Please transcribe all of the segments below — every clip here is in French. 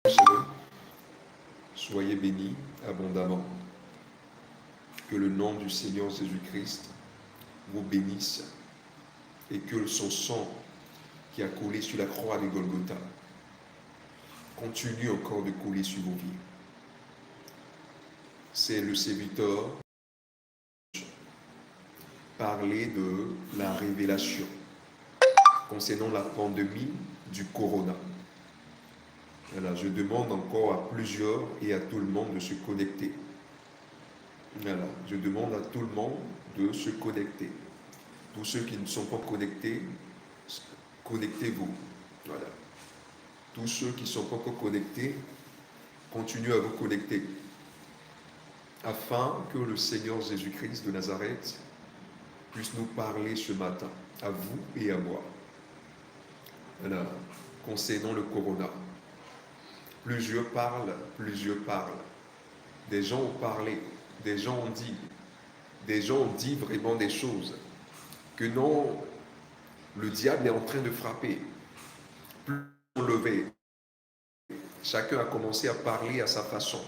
Shalom. Soyez bénis abondamment. Que le nom du Seigneur Jésus-Christ vous bénisse et que son sang qui a coulé sur la croix de Golgotha continue encore de couler sur vos vies. C'est le serviteur parler de la révélation concernant la pandémie du corona. Voilà, je demande encore à plusieurs et à tout le monde de se connecter. Voilà, je demande à tout le monde de se connecter. Tous ceux qui ne sont pas connectés, connectez-vous. Voilà. Tous ceux qui ne sont pas encore connectés, continuez à vous connecter. Afin que le Seigneur Jésus-Christ de Nazareth puisse nous parler ce matin, à vous et à moi. Voilà, concernant le corona. Plusieurs parlent. Des gens ont parlé, des gens ont dit vraiment des choses. Que non, le diable est en train de frapper. Plus on levait, chacun a commencé à parler à sa façon.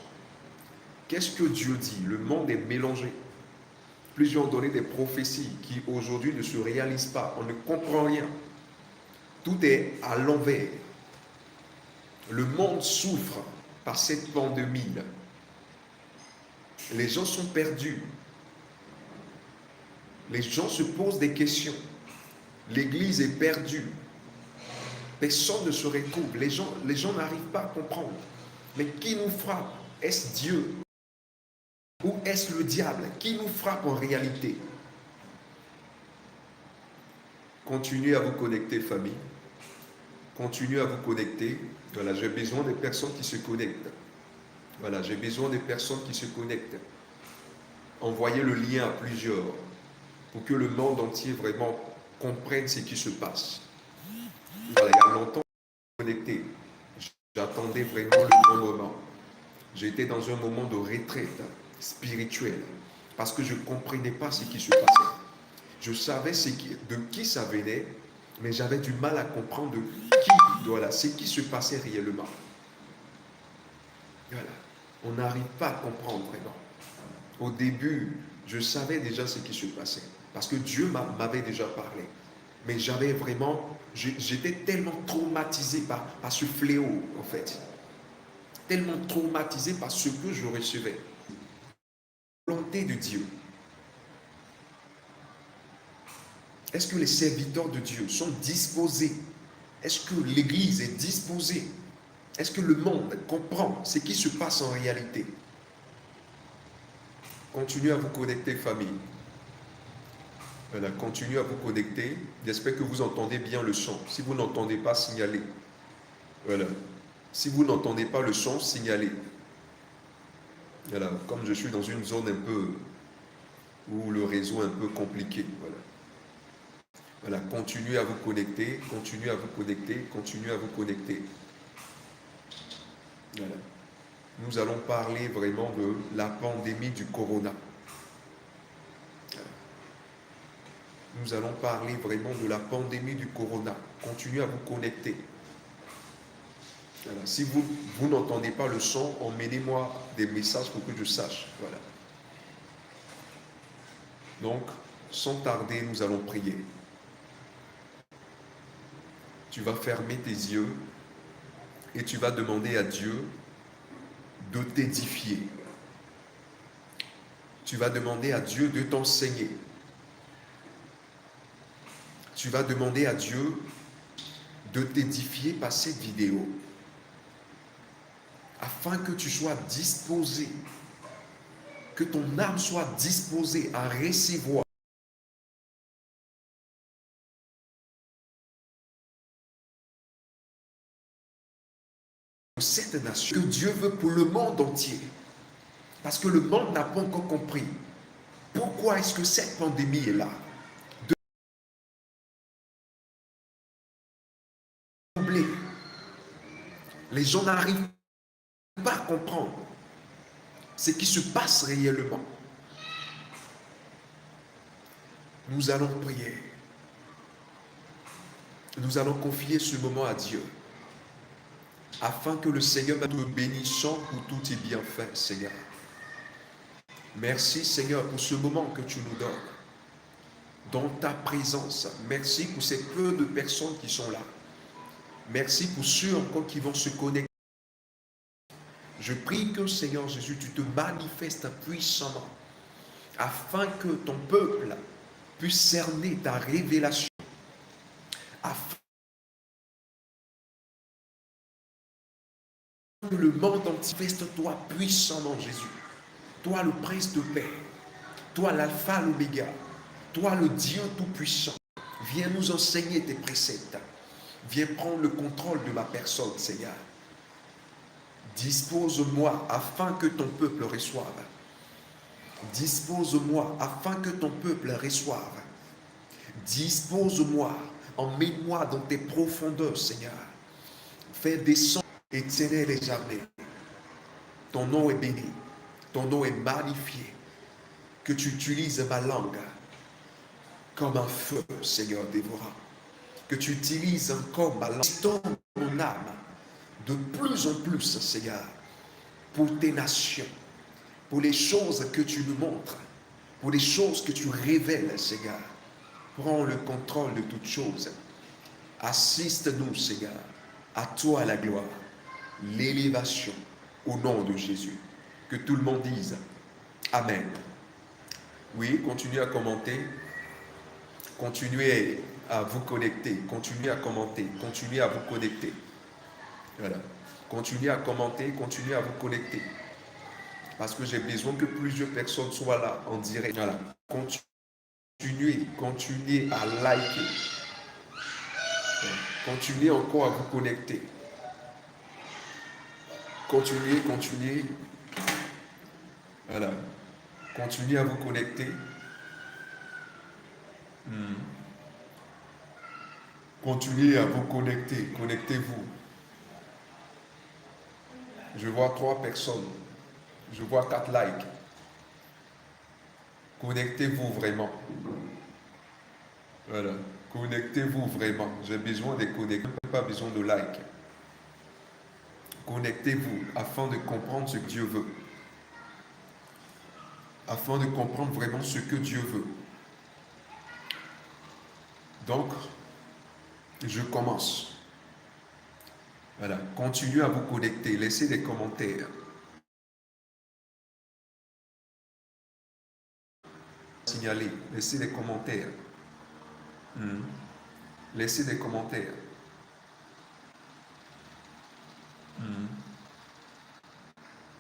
Qu'est-ce que Dieu dit? Le monde est mélangé. Plusieurs ont donné des prophéties qui aujourd'hui ne se réalisent pas. On ne comprend rien. Tout est à l'envers. Le monde souffre par cette pandémie. Les gens sont perdus. Les gens se posent des questions. L'Église est perdue. Personne ne se retrouve. Les gens n'arrivent pas à comprendre. Mais qui nous frappe? Est-ce Dieu? Ou est-ce le diable? Qui nous frappe en réalité? Continuez à vous connecter, famille. Continuez à vous connecter. Voilà, j'ai besoin des personnes qui se connectent. Voilà, j'ai besoin des personnes qui se connectent. Envoyez le lien à plusieurs pour que le monde entier vraiment comprenne ce qui se passe. Voilà, il y a longtemps que je suis connecté. J'attendais vraiment le bon moment. J'étais dans un moment de retraite spirituelle parce que je ne comprenais pas ce qui se passait. Je savais de qui ça venait, mais j'avais du mal à comprendre de qui, voilà, ce qui se passait réellement. Voilà. On n'arrive pas à comprendre vraiment. Au début, je savais déjà ce qui se passait parce que Dieu m'avait déjà parlé. Mais j'avais vraiment, j'étais tellement traumatisé par ce fléau, en fait. Tellement traumatisé par ce que je recevais. La volonté de Dieu. Est-ce que les serviteurs de Dieu sont disposés? Est-ce que l'Église est disposée? Est-ce que le monde comprend ce qui se passe en réalité? Continuez à vous connecter, famille. Voilà, continuez à vous connecter. J'espère que vous entendez bien le son. Si vous n'entendez pas, signalez. Voilà. Si vous n'entendez pas le son, signalez. Voilà, comme je suis dans une zone un peu où le réseau est un peu compliqué. Voilà. Voilà, continuez à vous connecter, continuez à vous connecter, continuez à vous connecter. Voilà. Nous allons parler vraiment de la pandémie du corona. Voilà. Nous allons parler vraiment de la pandémie du corona. Continuez à vous connecter. Voilà. Si vous n'entendez pas le son, emmenez-moi des messages pour que je sache. Voilà. Donc, sans tarder, nous allons prier. Tu vas fermer tes yeux et tu vas demander à Dieu de t'édifier. Tu vas demander à Dieu de t'enseigner. Tu vas demander à Dieu de t'édifier par cette vidéo, afin que tu sois disposé, que ton âme soit disposée à recevoir cette nation que Dieu veut pour le monde entier. Parce que le monde n'a pas encore compris. Pourquoi est-ce que cette pandémie est là? Les gens n'arrivent pas à comprendre ce qui se passe réellement. Nous allons prier. Nous allons confier ce moment à Dieu. afin que le Seigneur te bénissant pour tous tes bienfaits, Seigneur. Merci, Seigneur, pour ce moment que tu nous donnes dans ta présence. Merci pour ces peu de personnes qui sont là. Merci pour ceux encore qui vont se connecter. Je prie que, Seigneur Jésus, tu te manifestes puissamment afin que ton peuple puisse cerner ta révélation, afin que le monde entier manifeste-toi puissamment, Jésus. Toi, le Prince de paix, toi, l'alpha, l'oméga, toi, le Dieu tout-puissant. Viens nous enseigner tes préceptes. Viens prendre le contrôle de ma personne, Seigneur. Dispose-moi afin que ton peuple reçoive. Dispose-moi afin que ton peuple reçoive. Dispose-moi, emmène-moi dans tes profondeurs, Seigneur. Fais descendre, Éternel et jamais. Ton nom est béni, ton nom est magnifié. Que tu utilises ma langue comme un feu, Seigneur dévorant. Que tu utilises encore ma langue, tends mon âme de plus en plus, Seigneur, pour tes nations, pour les choses que tu nous montres, pour les choses que tu révèles, Seigneur. Prends le contrôle de toutes choses. Assiste-nous, Seigneur. À toi la gloire, l'élévation, au nom de Jésus. Que tout le monde dise Amen. Oui, continuez à commenter. Continuez à vous connecter. Continuez à commenter. Continuez à vous connecter. Voilà. Continuez à commenter. Continuez à vous connecter. Parce que j'ai besoin que plusieurs personnes soient là en direct. Voilà. Continuez à liker. Continuez encore à vous connecter. Continuez. Voilà. Continuez à vous connecter. Continuez à vous connecter. Connectez-vous. Je vois 3 personnes. Je vois 4 likes. Connectez-vous vraiment. Voilà. Connectez-vous vraiment. J'ai besoin de connecter. Pas besoin de likes. Connectez-vous afin de comprendre ce que Dieu veut. Afin de comprendre vraiment ce que Dieu veut. Donc, je commence. Voilà. Continuez à vous connecter. Laissez des commentaires. Signaler. Laissez des commentaires. Laissez des commentaires.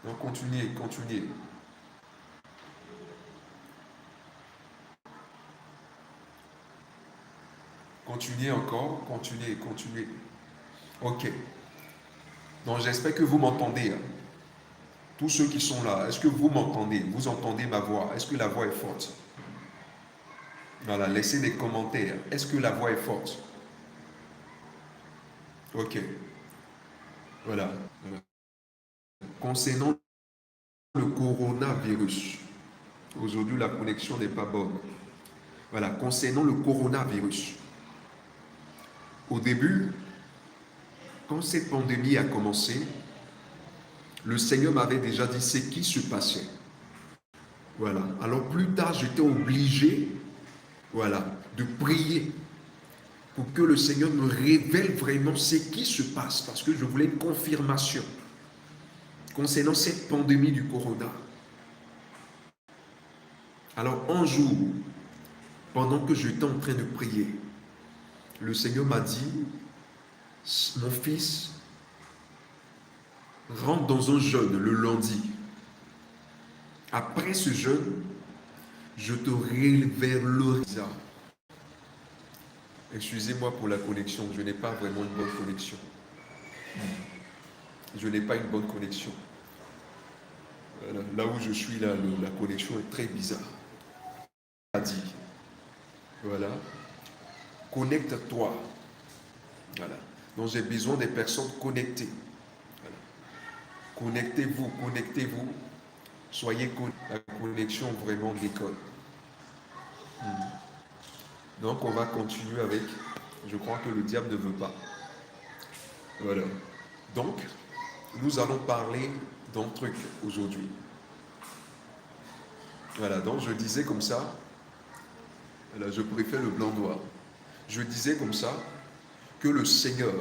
Donc, continuez. Continuez encore. Continuez. Ok. Donc, j'espère que vous m'entendez. Tous ceux qui sont là, est-ce que vous m'entendez? Vous entendez ma voix? Est-ce que la voix est forte? Voilà, laissez des commentaires. Est-ce que la voix est forte? Ok. Voilà. Concernant le coronavirus, aujourd'hui la connexion n'est pas bonne. Voilà, concernant le coronavirus. Au début, quand cette pandémie a commencé, le Seigneur m'avait déjà dit ce qui se passait. Voilà. Alors plus tard, j'étais obligé, voilà, de prier pour que le Seigneur me révèle vraiment ce qui se passe, parce que je voulais une confirmation concernant cette pandémie du corona. Alors un jour, pendant que j'étais en train de prier, le Seigneur m'a dit, mon fils, rentre dans un jeûne le lundi. Après ce jeûne, je te révélerai. Excusez-moi pour la connexion, je n'ai pas vraiment une bonne connexion. Je n'ai pas une bonne connexion. Là où je suis, là, la connexion est très bizarre. A dit, voilà, connecte-toi. Voilà. Donc j'ai besoin des personnes connectées. Voilà. Connectez-vous. Soyez connectés. La connexion vraiment décolle. Donc on va continuer avec. Je crois que le diable ne veut pas. Voilà. Donc, nous allons parler d'un truc aujourd'hui. Voilà, donc je disais comme ça, voilà, je préfère le blanc-noir. Je disais comme ça que le Seigneur,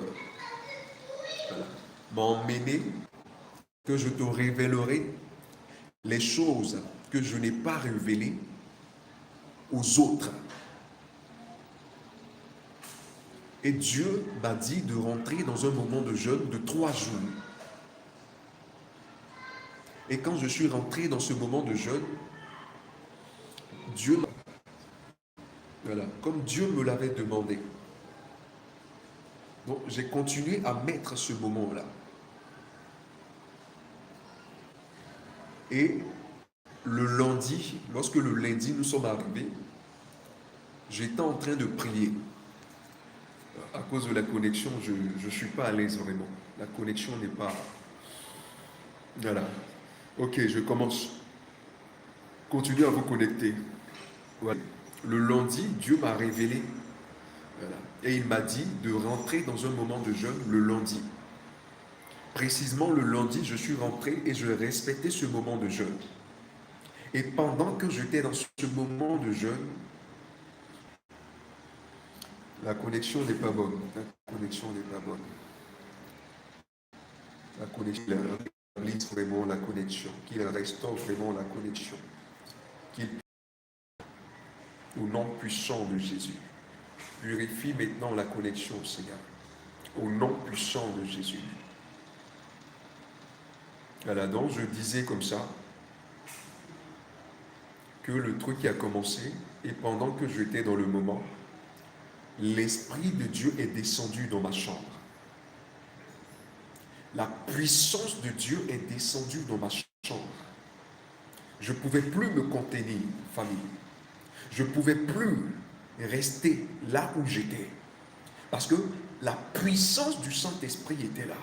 voilà, m'a emmené, que je te révélerai les choses que je n'ai pas révélées aux autres. Et Dieu m'a dit de rentrer dans un moment de jeûne de 3 jours. Et quand je suis rentré dans ce moment de jeûne, Dieu, voilà, comme Dieu me l'avait demandé. Donc j'ai continué à mettre ce moment-là. Et le lundi, lorsque le lundi nous sommes arrivés, j'étais en train de prier. À cause de la connexion, je ne suis pas à l'aise vraiment. La connexion n'est pas... Voilà. Ok, je commence. Continuez à vous connecter. Voilà. Le lundi, Dieu m'a révélé. Voilà. Et il m'a dit de rentrer dans un moment de jeûne le lundi. Précisément le lundi, je suis rentré et je respectais ce moment de jeûne. Et pendant que j'étais dans ce moment de jeûne, la connexion n'est pas bonne. La connexion n'est pas bonne. La connexion, qu'il rétablisse vraiment la connexion, qu'il restaure vraiment la connexion, qu'il, au nom puissant de Jésus, purifie maintenant la connexion, Seigneur, au nom puissant de Jésus. Voilà, donc je disais comme ça que le truc qui a commencé, et pendant que j'étais dans le moment, l'Esprit de Dieu est descendu dans ma chambre. La puissance de Dieu est descendue dans ma chambre. Je ne pouvais plus me contenir, famille. Je ne pouvais plus rester là où j'étais. Parce que la puissance du Saint-Esprit était là.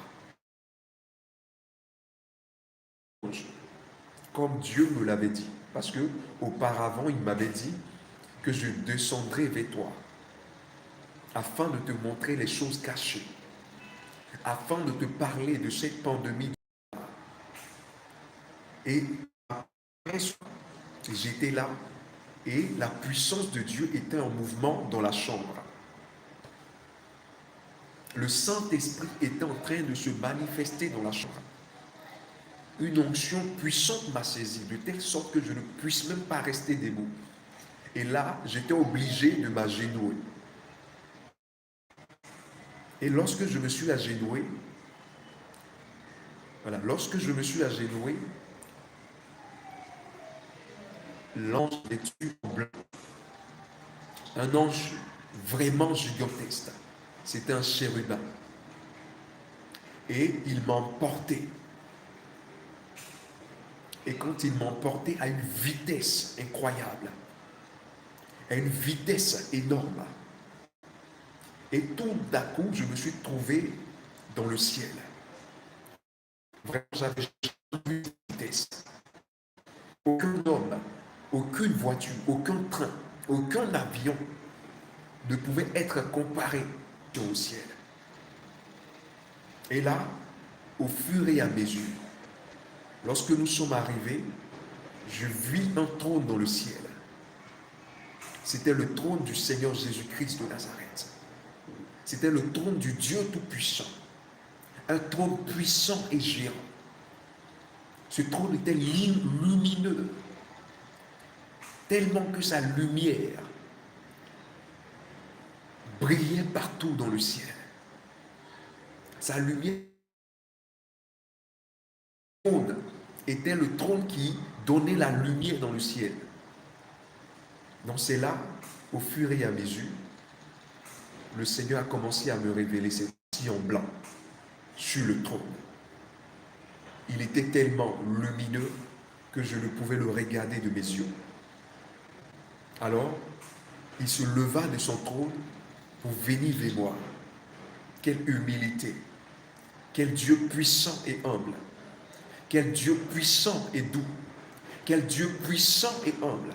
Comme Dieu me l'avait dit. Parce que auparavant, il m'avait dit que je descendrai vers toi afin de te montrer les choses cachées, afin de te parler de cette pandémie. Et après, j'étais là et la puissance de Dieu était en mouvement dans la chambre. Le Saint-Esprit était en train de se manifester dans la chambre. Une onction puissante m'a saisi, de telle sorte que je ne puisse même pas rester debout. Et là, j'étais obligé de m'agenouiller. Et lorsque je me suis agenouillé, voilà, lorsque je me suis agenouillé, l'ange est en blanc. Un ange vraiment gigantesque. C'était un chérubin. Et il m'emportait. Et quand il m'emportait à une vitesse incroyable, à une vitesse énorme, et tout d'un coup, je me suis trouvé dans le ciel. Vraiment, j'avais jamais vu de vitesse. Aucun homme, aucune voiture, aucun train, aucun avion ne pouvait être comparé au ciel. Et là, au fur et à mesure, lorsque nous sommes arrivés, je vis un trône dans le ciel. C'était le trône du Seigneur Jésus-Christ de Nazareth. C'était le trône du Dieu Tout-Puissant. Un trône puissant et géant. Ce trône était lumineux, tellement que sa lumière brillait partout dans le ciel. Sa lumière était le trône qui donnait la lumière dans le ciel. Donc c'est là, au fur et à mesure, le Seigneur a commencé à me révéler cette en blanc sur le trône. Il était tellement lumineux que je ne pouvais le regarder de mes yeux. Alors, il se leva de son trône pour venir vers moi. Quelle humilité! Quel Dieu puissant et humble! Quel Dieu puissant et doux! Quel Dieu puissant et humble!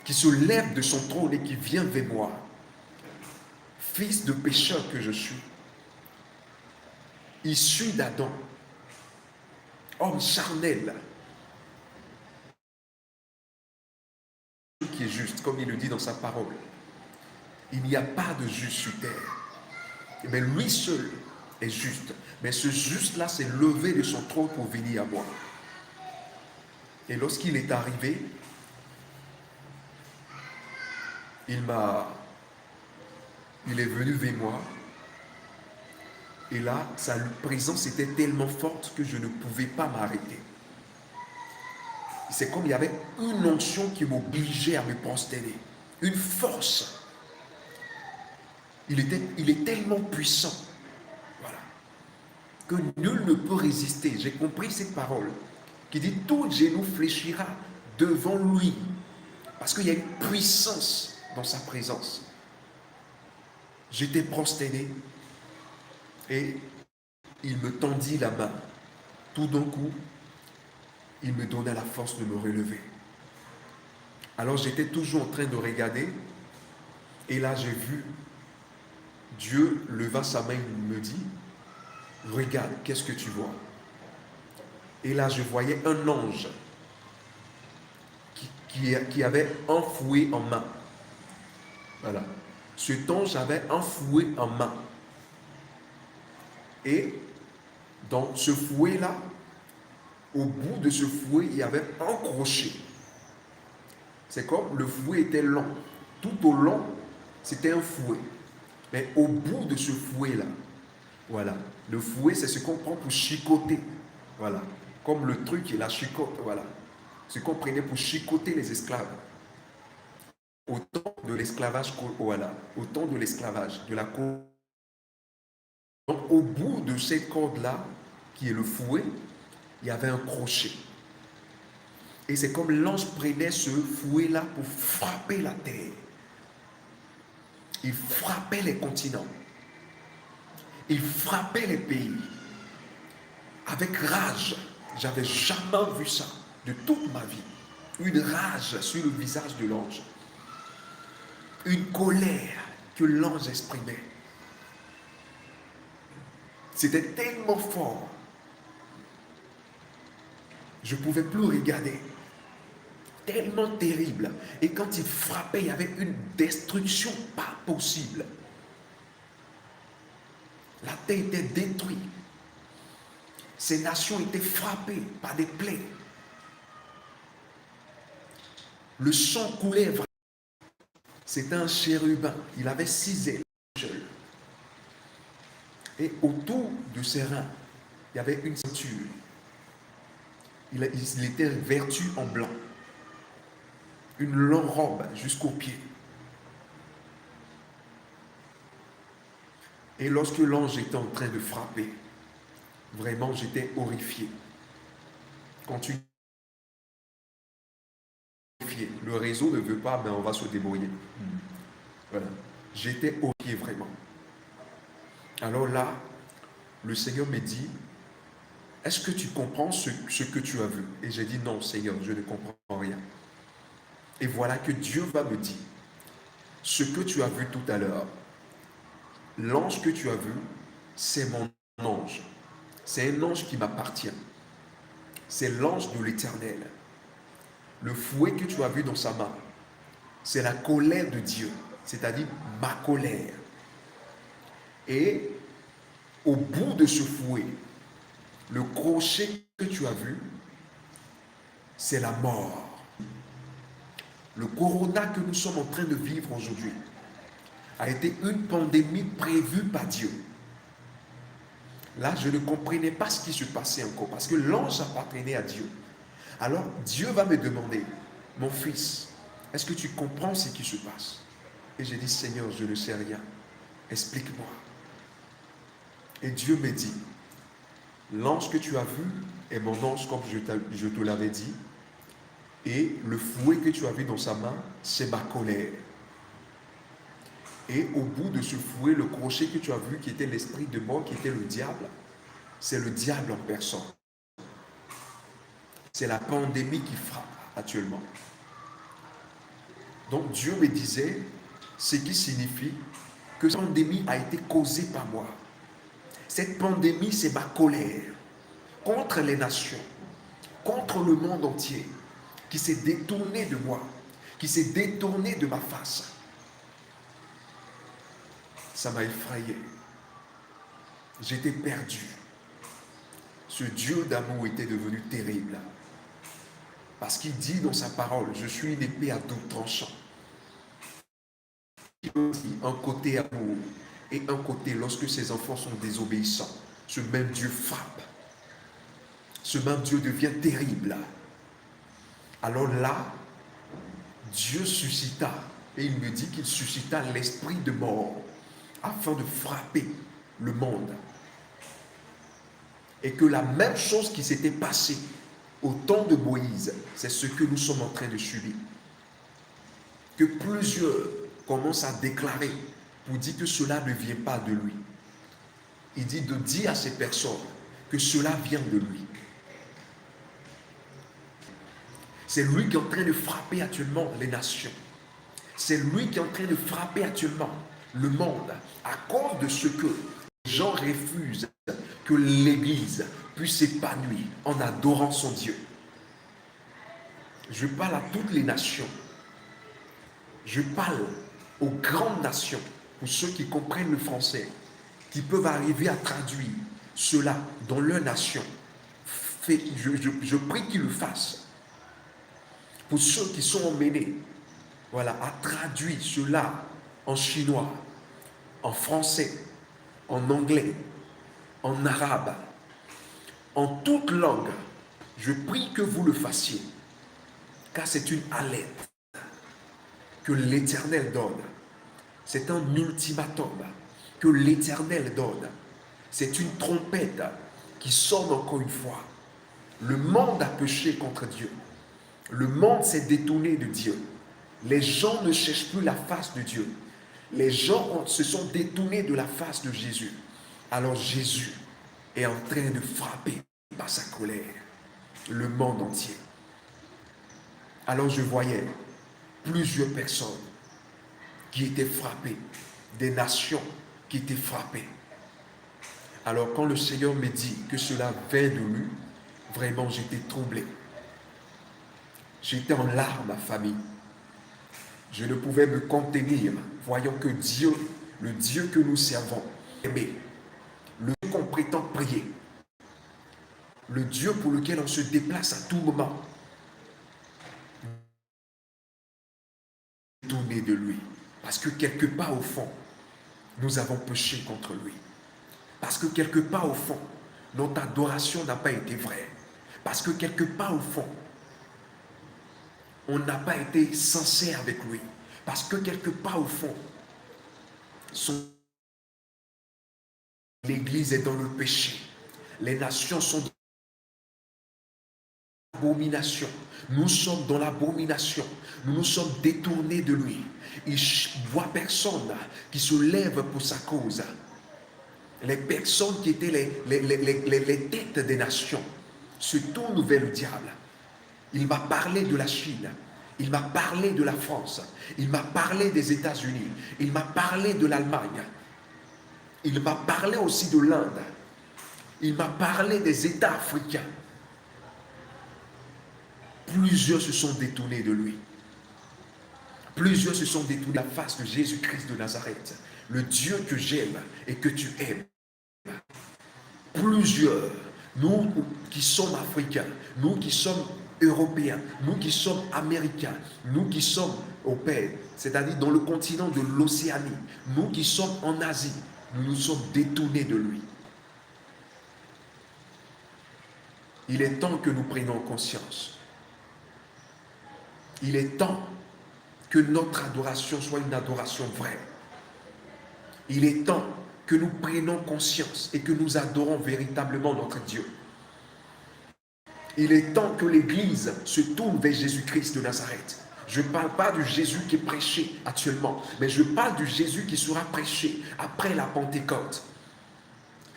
Qui se lève de son trône et qui vient vers moi. Fils de pécheur que je suis, issu d'Adam, homme charnel, qui est juste, comme il le dit dans sa parole. Il n'y a pas de juste sur terre. Mais lui seul est juste. Mais ce juste-là s'est levé de son trône pour venir à moi. Et lorsqu'il est arrivé, il est venu vers moi. Et là, sa présence était tellement forte que je ne pouvais pas m'arrêter. C'est comme il y avait une onction qui m'obligeait à me prosterner. Une force. Il est tellement puissant. Voilà. Que nul ne peut résister. J'ai compris cette parole qui dit tout genou fléchira devant lui. Parce qu'il y a une puissance dans sa présence. J'étais prosterné et il me tendit la main. Tout d'un coup, il me donna la force de me relever. Alors j'étais toujours en train de regarder et là j'ai vu Dieu leva sa main et me dit, regarde, qu'est-ce que tu vois? Et là je voyais un ange qui avait un fouet en main. Voilà. Cet ange avait un fouet en main. Et dans ce fouet-là, au bout de ce fouet, il y avait un crochet. C'est comme le fouet était long. Tout au long, c'était un fouet. Mais au bout de ce fouet-là, voilà, le fouet, c'est ce qu'on prend pour chicoter. Voilà, comme le truc et la chicote, voilà. Ce qu'on prenait pour chicoter les esclaves. Au temps de l'esclavage, voilà, au temps de l'esclavage, de la corde. Donc, au bout de cette corde-là, qui est le fouet, il y avait un crochet. Et c'est comme l'ange prenait ce fouet-là pour frapper la terre. Il frappait les continents. Il frappait les pays. Avec rage. J'avais jamais vu ça de toute ma vie. Une rage sur le visage de l'ange. Une colère que l'ange exprimait. C'était tellement fort. Je ne pouvais plus regarder. Tellement terrible. Et quand il frappait, il y avait une destruction pas possible. La terre était détruite. Ces nations étaient frappées par des plaies. Le sang coulait. C'était un chérubin. Il avait 6 ailes. Et autour de ses reins, il y avait une ceinture. Il était vêtu en blanc. Une longue robe jusqu'aux pieds. Et lorsque l'ange était en train de frapper, vraiment j'étais horrifié. Continue. Le réseau ne veut pas, mais on va se débrouiller. Voilà. J'étais horrifié vraiment. Alors là, le Seigneur me dit, est-ce que tu comprends ce que tu as vu? Et j'ai dit, non Seigneur, je ne comprends rien. Et voilà que Dieu va me dire, ce que tu as vu tout à l'heure, l'ange que tu as vu, c'est mon ange. C'est un ange qui m'appartient. C'est l'ange de l'Éternel. Le fouet que tu as vu dans sa main, c'est la colère de Dieu, c'est-à-dire ma colère. Et au bout de ce fouet, le crochet que tu as vu, c'est la mort. Le corona que nous sommes en train de vivre aujourd'hui a été une pandémie prévue par Dieu. Là, je ne comprenais pas ce qui se passait encore, parce que l'ange appartenait à Dieu. Alors, Dieu va me demander, mon fils, est-ce que tu comprends ce qui se passe? Et j'ai dit, Seigneur, je ne sais rien. Explique-moi. Et Dieu me dit, l'ange que tu as vu est mon ange, comme je te l'avais dit. Et le fouet que tu as vu dans sa main, c'est ma colère. Et au bout de ce fouet, le crochet que tu as vu, qui était l'esprit de mort, qui était le diable, c'est le diable en personne. C'est la pandémie qui frappe actuellement. Donc Dieu me disait, ce qui signifie que cette pandémie a été causée par moi. Cette pandémie, c'est ma colère contre les nations, contre le monde entier, qui s'est détourné de moi, qui s'est détourné de ma face. Ça m'a effrayé. J'étais perdu. Ce Dieu d'amour était devenu terrible. Parce qu'il dit dans sa parole, je suis une épée à double tranchant. Un côté amour et un côté, lorsque ses enfants sont désobéissants, ce même Dieu frappe. Ce même Dieu devient terrible. Alors là, Dieu suscita, et il me dit qu'il suscita l'esprit de mort afin de frapper le monde. Et que la même chose qui s'était passée au temps de Moïse, c'est ce que nous sommes en train de subir. Que plusieurs commencent à déclarer pour dire que cela ne vient pas de lui. Il dit de dire à ces personnes que cela vient de lui. C'est lui qui est en train de frapper actuellement les nations. C'est lui qui est en train de frapper actuellement le monde à cause de ce que les gens refusent que l'Église puisse s'épanouir en adorant son Dieu. Je parle à toutes les nations. Je parle aux grandes nations, pour ceux qui comprennent le français, qui peuvent arriver à traduire cela dans leur nation. Je prie qu'ils le fassent. Pour ceux qui sont emmenés, voilà, à traduire cela en chinois, en français, en anglais, en arabe, en toute langue, je prie que vous le fassiez, car c'est une alerte que l'Éternel donne. C'est un ultimatum que l'Éternel donne. C'est une trompette qui sonne encore une fois. Le monde a péché contre Dieu. Le monde s'est détourné de Dieu. Les gens ne cherchent plus la face de Dieu. Les gens se sont détournés de la face de Jésus. Alors Jésus est en train de frapper par sa colère le monde entier. Alors je voyais plusieurs personnes qui étaient frappées, des nations qui étaient frappées. Alors quand le Seigneur me dit que cela vient de lui, vraiment j'étais troublé. J'étais en larmes, ma famille. Je ne pouvais me contenir, voyant que Dieu, le Dieu que nous servons, aimé, le Dieu qu'on prétend prier, le Dieu pour lequel on se déplace à tout moment, tourner de lui. Parce que quelque part au fond, nous avons péché contre lui. Parce que quelque part au fond, notre adoration n'a pas été vraie. Parce que quelque part au fond, on n'a pas été sincère avec lui. Parce que quelque part au fond, l'Église est dans le péché. Les nations sont dans l'abomination. Nous sommes dans l'abomination. Nous nous sommes détournés de lui. Il ne voit personne qui se lève pour sa cause. Les personnes qui étaient les têtes des nations se tournent vers le diable. Il m'a parlé de la Chine. Il m'a parlé de la France. Il m'a parlé des États-Unis. Il m'a parlé de l'Allemagne. Il m'a parlé aussi de l'Inde. Il m'a parlé des États africains. Plusieurs se sont détournés de lui. Plusieurs se sont détournés de la face de Jésus-Christ de Nazareth, le Dieu que j'aime et que tu aimes. Plusieurs, nous qui sommes africains, nous qui sommes européens, nous qui sommes américains, nous qui sommes au Père, c'est-à-dire dans le continent de l'Océanie, nous qui sommes en Asie, nous nous sommes détournés de lui. Il est temps que nous prenions conscience. Il est temps que notre adoration soit une adoration vraie. Il est temps que nous prenions conscience et que nous adorons véritablement notre Dieu. Il est temps que l'Église se tourne vers Jésus-Christ de Nazareth. Je ne parle pas du Jésus qui est prêché actuellement, mais je parle du Jésus qui sera prêché après la Pentecôte.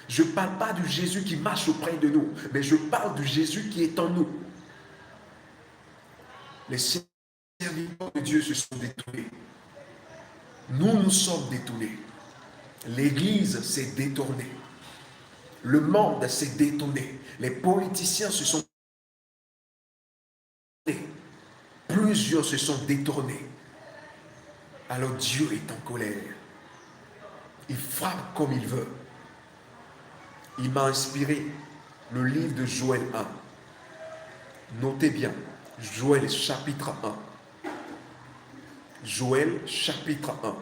Je ne parle pas du Jésus qui marche auprès de nous, mais je parle du Jésus qui est en nous. Les serviteurs de Dieu se sont détournés. Nous nous sommes détournés. L'Église s'est détournée. Le monde s'est détourné. Les politiciens se sont détournés. Plusieurs se sont détournés. Alors Dieu est en colère. Il frappe comme il veut. Il m'a inspiré le livre de Joël 1. Notez bien, Joël chapitre 1. Joël chapitre 1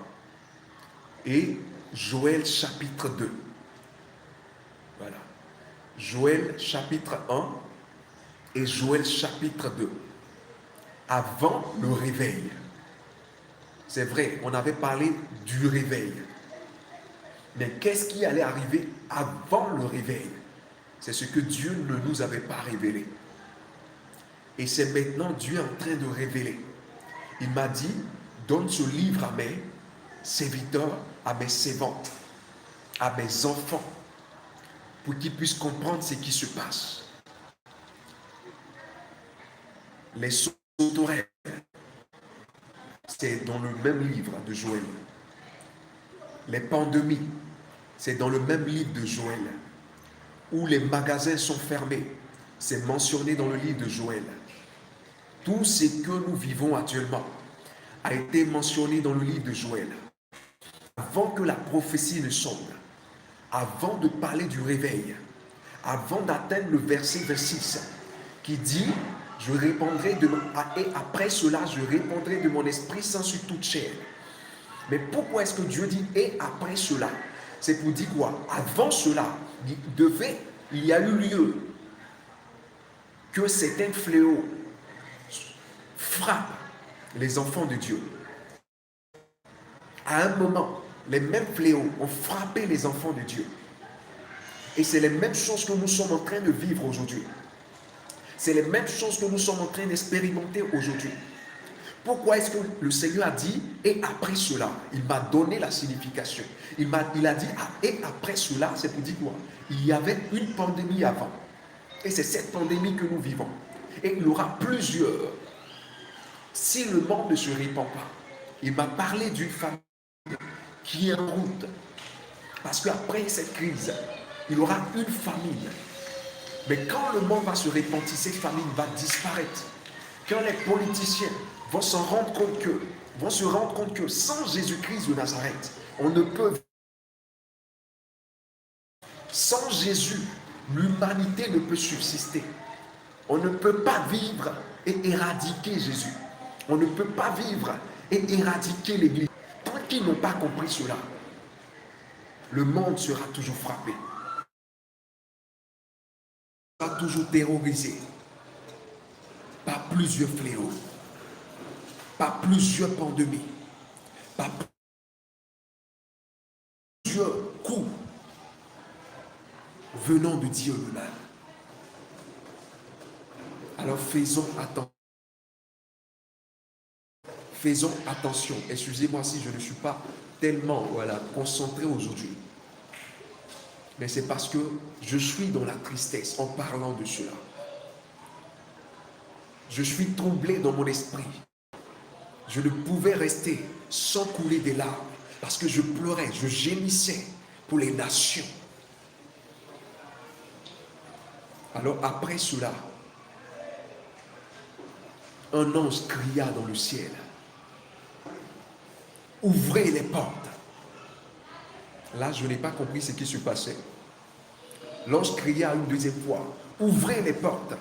et Joël chapitre 2. Voilà. Joël chapitre 1 et Joël chapitre 2. Avant le réveil. C'est vrai, on avait parlé du réveil. Mais qu'est-ce qui allait arriver avant le réveil? C'est ce que Dieu ne nous avait pas révélé. Et c'est maintenant Dieu est en train de révéler. Il m'a dit, donne ce livre à mes serviteurs, à mes servantes, à mes enfants, pour qu'ils puissent comprendre ce qui se passe. Les sauterelles, c'est dans le même livre de Joël. Les pandémies, c'est dans le même livre de Joël. Où les magasins sont fermés, c'est mentionné dans le livre de Joël. Tout ce que nous vivons actuellement a été mentionné dans le livre de Joël. Avant que la prophétie ne sonne, avant de parler du réveil, avant d'atteindre le verset 26 qui dit « Je répandrai et après cela, je répandrai de mon Esprit Saint sur toute chair. » Mais pourquoi est-ce que Dieu dit « et après cela » C'est pour dire quoi? Avant cela, il y a eu lieu que certains fléaux frappent les enfants de Dieu. À un moment, les mêmes fléaux ont frappé les enfants de Dieu. Et c'est les mêmes choses que nous sommes en train de vivre aujourd'hui. C'est les mêmes choses que nous sommes en train d'expérimenter aujourd'hui. Pourquoi est-ce que le Seigneur a dit « et après cela » Il m'a donné la signification. Il a dit « et après cela », c'est pour dire quoi? Il y avait une pandémie avant. Et c'est cette pandémie que nous vivons. Et il y aura plusieurs. Si le monde ne se répand pas, il m'a parlé d'une famille qui est en route. Parce qu'après cette crise, il y aura une famine. Mais quand le monde va se répandre, cette famine va disparaître. Quand les politiciens vont se rendre compte que sans Jésus-Christ de Nazareth, on ne peut. Sans Jésus, l'humanité ne peut subsister. On ne peut pas vivre et éradiquer Jésus. On ne peut pas vivre et éradiquer l'Église. Tant qu'ils n'ont pas compris cela, le monde sera toujours frappé. Sera toujours terrorisé par plusieurs fléaux, par plusieurs pandémies, par plusieurs coups venant de Dieu lui-même. Alors faisons attention. Faisons attention. Excusez-moi si je ne suis pas tellement concentré aujourd'hui. Mais c'est parce que je suis dans la tristesse en parlant de cela. Je suis troublé dans mon esprit. Je ne pouvais rester sans couler des larmes parce que je pleurais, je gémissais pour les nations. Alors après cela, un ange cria dans le ciel. Ouvrez les portes. Là, je n'ai pas compris ce qui se passait. L'ange cria une deuxième fois. Ouvrez les portes.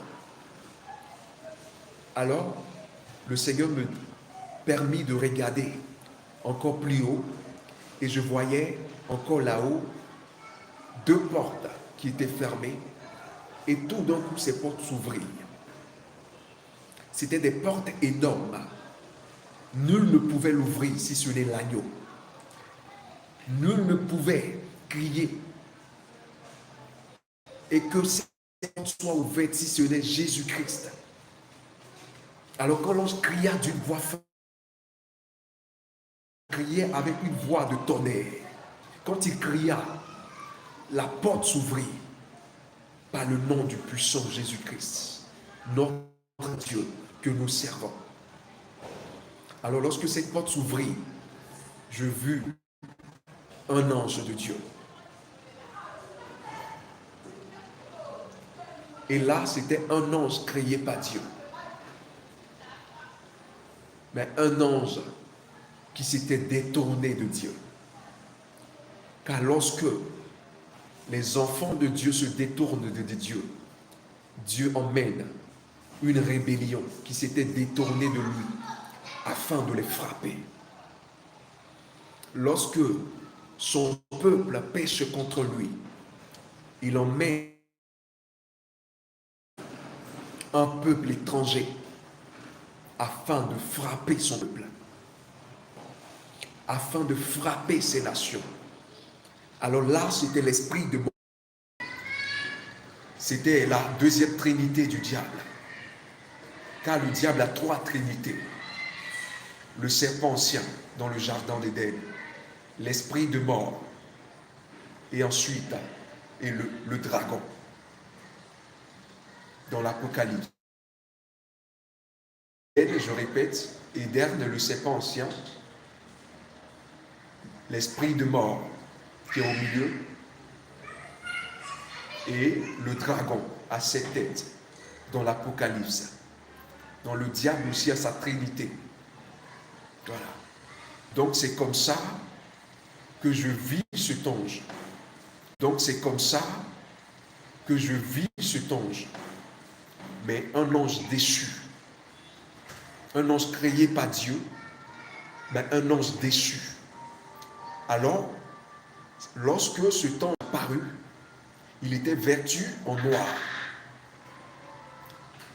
Alors, le Seigneur me permit de regarder encore plus haut et je voyais encore là-haut deux portes qui étaient fermées et tout d'un coup ces portes s'ouvrirent. C'était des portes énormes. Nul ne pouvait l'ouvrir si ce n'est l'agneau. Nul ne pouvait crier et que ces portes soient ouvertes si ce n'est Jésus-Christ. Alors quand l'ange cria d'une voix forte, il criait avec une voix de tonnerre. Quand il cria, la porte s'ouvrit par le nom du puissant Jésus-Christ, notre Dieu que nous servons. Alors lorsque cette porte s'ouvrit, je vis un ange de Dieu. Et là, c'était un ange créé par Dieu. Mais un ange qui s'était détourné de Dieu. Car lorsque les enfants de Dieu se détournent de Dieu, Dieu emmène une rébellion qui s'était détournée de lui afin de les frapper. Lorsque son peuple pêche contre lui, il emmène un peuple étranger afin de frapper son peuple, afin de frapper ses nations. Alors là, c'était l'esprit de mort. C'était la deuxième trinité du diable. Car le diable a trois trinités. Le serpent ancien dans le jardin d'Éden, l'esprit de mort, et ensuite et le dragon dans l'Apocalypse. Je répète, Éden, le serpent ancien, l'esprit de mort qui est au milieu, et le dragon à sept têtes dans l'Apocalypse. Dans le diable aussi a sa trinité. Voilà. Donc c'est comme ça que je vis cet ange. Donc c'est comme ça que je vis cet ange. Mais un ange déchu. Un ange créé par Dieu, mais un ange déchu. Alors, lorsque cet ange apparut, il était vêtu en noir.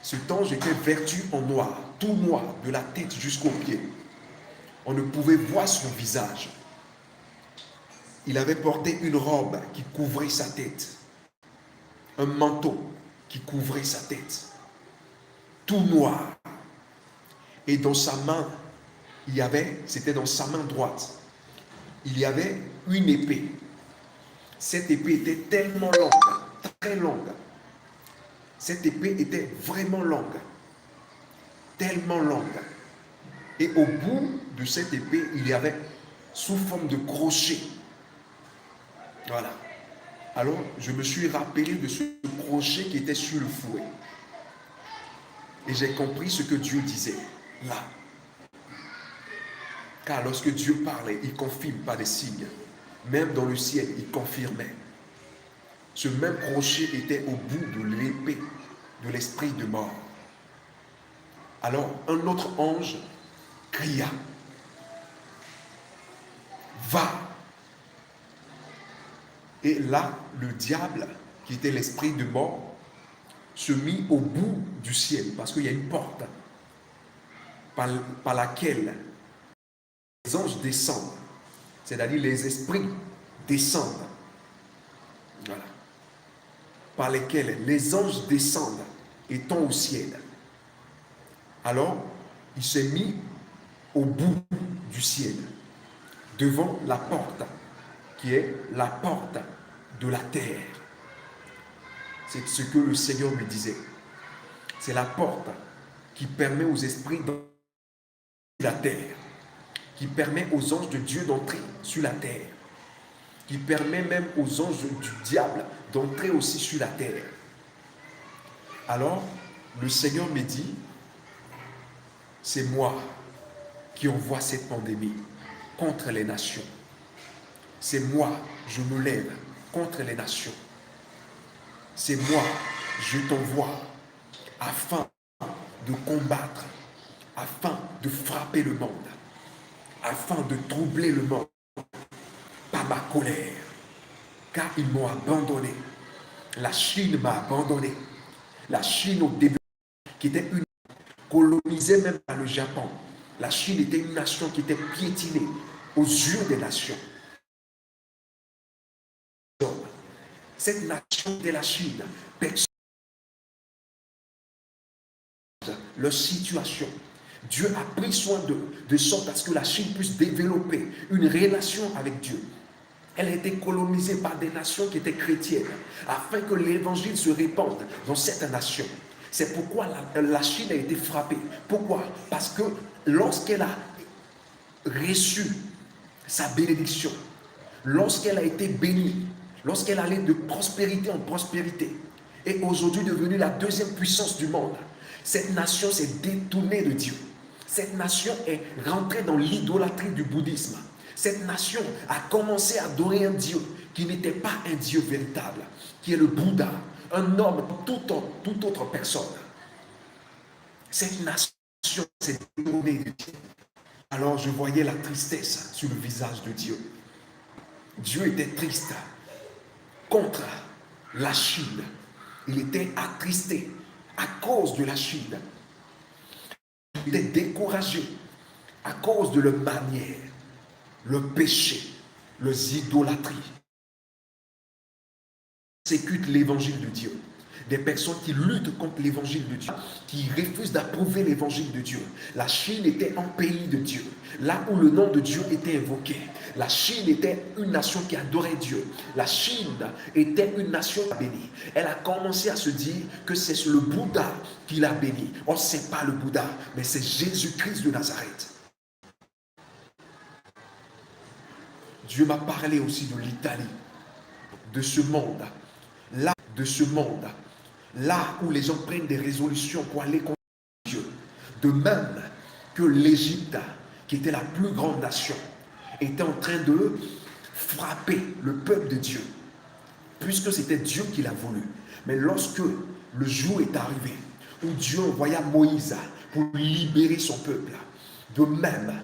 Cet ange était vêtu en noir, tout noir, de la tête jusqu'aux pieds. On ne pouvait voir son visage. Il avait porté une robe qui couvrait sa tête, un manteau qui couvrait sa tête, tout noir. Et dans sa main, c'était dans sa main droite, il y avait une épée. Cette épée était tellement longue, très longue. Cette épée était vraiment longue, tellement longue. Et au bout de cette épée, il y avait sous forme de crochet. Voilà. Alors, je me suis rappelé de ce crochet qui était sur le fouet. Et j'ai compris ce que Dieu disait là. Car lorsque Dieu parlait, il confirme par des signes. Même dans le ciel, il confirmait. Ce même crochet était au bout de l'épée de l'esprit de mort. Alors, un autre ange cria, va. Et là, le diable, qui était l'esprit de mort, se mit au bout du ciel, parce qu'il y a une porte par laquelle les anges descendent, c'est-à-dire les esprits descendent. Voilà. Par lesquels les anges descendent étant au ciel. Alors, il s'est mis au bout du ciel, devant la porte, qui est la porte de la terre. C'est ce que le Seigneur me disait. C'est la porte qui permet aux esprits d'entrer sur la terre, qui permet aux anges de Dieu d'entrer sur la terre, qui permet même aux anges du diable d'entrer aussi sur la terre. Alors, le Seigneur me dit, c'est moi qui envoie cette pandémie contre les nations. C'est moi, je me lève contre les nations. C'est moi, je t'envoie afin de combattre, afin de frapper le monde, afin de troubler le monde par ma colère, car ils m'ont abandonné. La Chine m'a abandonné. La Chine au début, qui était une colonisée même par le Japon. La Chine était une nation qui était piétinée aux yeux des nations. Cette nation de la Chine, personne leur situation. Dieu a pris soin de sorte à ce que la Chine puisse développer une relation avec Dieu. Elle a été colonisée par des nations qui étaient chrétiennes, afin que l'évangile se répande dans cette nation. C'est pourquoi la Chine a été frappée. Pourquoi? Parce que lorsqu'elle a reçu sa bénédiction, lorsqu'elle a été bénie, lorsqu'elle allait de prospérité en prospérité, est aujourd'hui devenue la deuxième puissance du monde. Cette nation s'est détournée de Dieu. Cette nation est rentrée dans l'idolâtrie du bouddhisme. Cette nation a commencé à adorer un Dieu qui n'était pas un Dieu véritable, qui est le Bouddha, un homme comme toute autre personne. Cette nation s'est détournée de Dieu. Alors je voyais la tristesse sur le visage de Dieu. Dieu était triste contre la Chine. Il était attristé à cause de la Chine. Il était découragé à cause de leur manière, le péché, les idolâtries. Persécutent l'évangile de Dieu. Des personnes qui luttent contre l'évangile de Dieu, qui refusent d'approuver l'évangile de Dieu. La Chine était un pays de Dieu, là où le nom de Dieu était invoqué. La Chine était une nation qui adorait Dieu. La Chine était une nation bénie. Elle a commencé à se dire que c'est le Bouddha qui l'a béni. Or, ce n'est pas le Bouddha, mais c'est Jésus-Christ de Nazareth. Dieu m'a parlé aussi de l'Italie, de ce monde, là, de ce monde, là où les gens prennent des résolutions pour aller contre Dieu. De même que l'Égypte, qui était la plus grande nation, était en train de frapper le peuple de Dieu, puisque c'était Dieu qui l'a voulu. Mais lorsque le jour est arrivé, où Dieu envoya Moïse pour libérer son peuple, de même,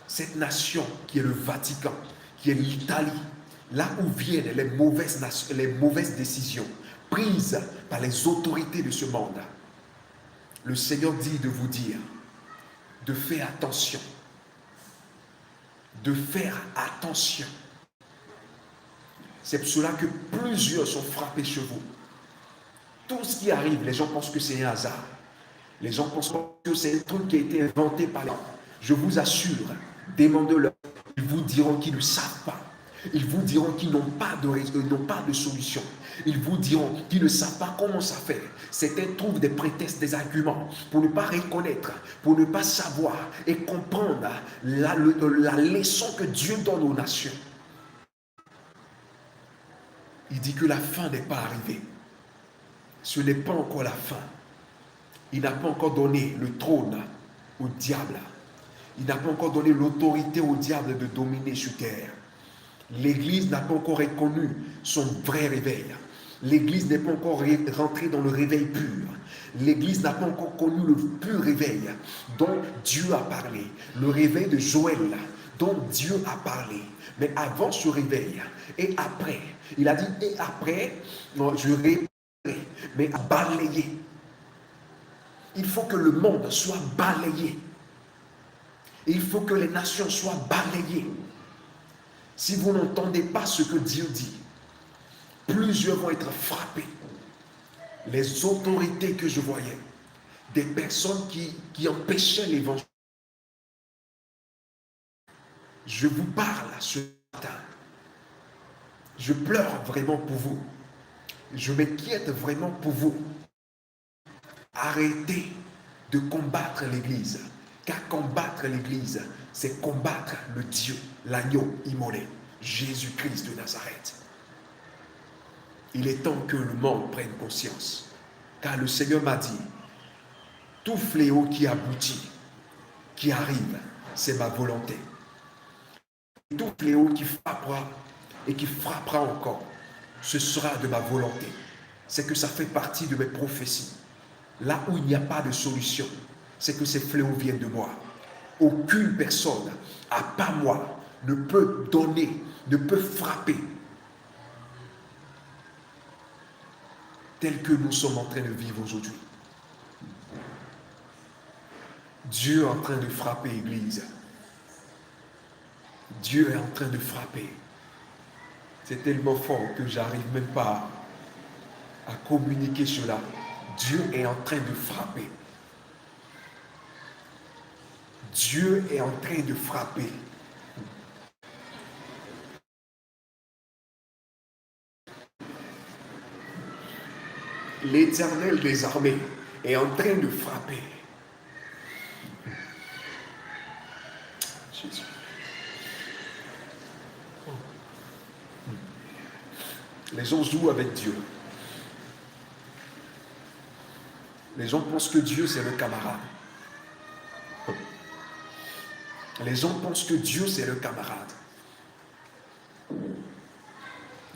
cette nation qui est le Vatican, qui est l'Italie, là où viennent les mauvaises décisions prises par les autorités de ce monde, le Seigneur dit de vous dire de faire attention. De faire attention. C'est pour cela que plusieurs sont frappés chez vous. Tout ce qui arrive, les gens pensent que c'est un hasard. Les gens pensent que c'est un truc qui a été inventé par les gens. Je vous assure, demandez-leur. Ils vous diront qu'ils ne savent pas. Ils vous diront qu'ils n'ont pas de solution. Ils vous diront qu'ils ne savent pas comment ça fait. Certains trouvent des prétextes, des arguments pour ne pas reconnaître, pour ne pas savoir et comprendre la leçon que Dieu donne aux nations. Il dit que la fin n'est pas arrivée. Ce n'est pas encore la fin. Il n'a pas encore donné le trône au diable. Il n'a pas encore donné l'autorité au diable de dominer sur terre. L'Église n'a pas encore reconnu son vrai réveil. L'Église n'est pas encore rentrée dans le réveil pur. L'Église n'a pas encore connu le pur réveil dont Dieu a parlé. Le réveil de Joël dont Dieu a parlé. Mais avant ce réveil et après, il a dit et après, non, je répéterai, mais à balayer. Il faut que le monde soit balayé. Il faut que les nations soient balayées. Si vous n'entendez pas ce que Dieu dit, plusieurs vont être frappés. Les autorités que je voyais, des personnes qui empêchaient l'évangile. Je vous parle ce matin. Je pleure vraiment pour vous. Je m'inquiète vraiment pour vous. Arrêtez de combattre l'Église. Car combattre l'Église, c'est combattre le Dieu, l'agneau immolé, Jésus-Christ de Nazareth. Il est temps que le monde prenne conscience. Car le Seigneur m'a dit, tout fléau qui aboutit, qui arrive, c'est ma volonté. Tout fléau qui frappera et qui frappera encore, ce sera de ma volonté. C'est que ça fait partie de mes prophéties. Là où il n'y a pas de solution, c'est que ces fléaux viennent de moi. Aucune personne, à part moi, ne peut donner, ne peut frapper tel que nous sommes en train de vivre aujourd'hui. Dieu est en train de frapper l'Église. Dieu est en train de frapper. C'est tellement fort que j'arrive même pas à communiquer cela. Dieu est en train de frapper. Dieu est en train de frapper. L'Éternel des armées est en train de frapper. Jésus. Les gens jouent avec Dieu. Les gens pensent que Dieu, c'est le camarade. Les gens pensent que Dieu, c'est le camarade.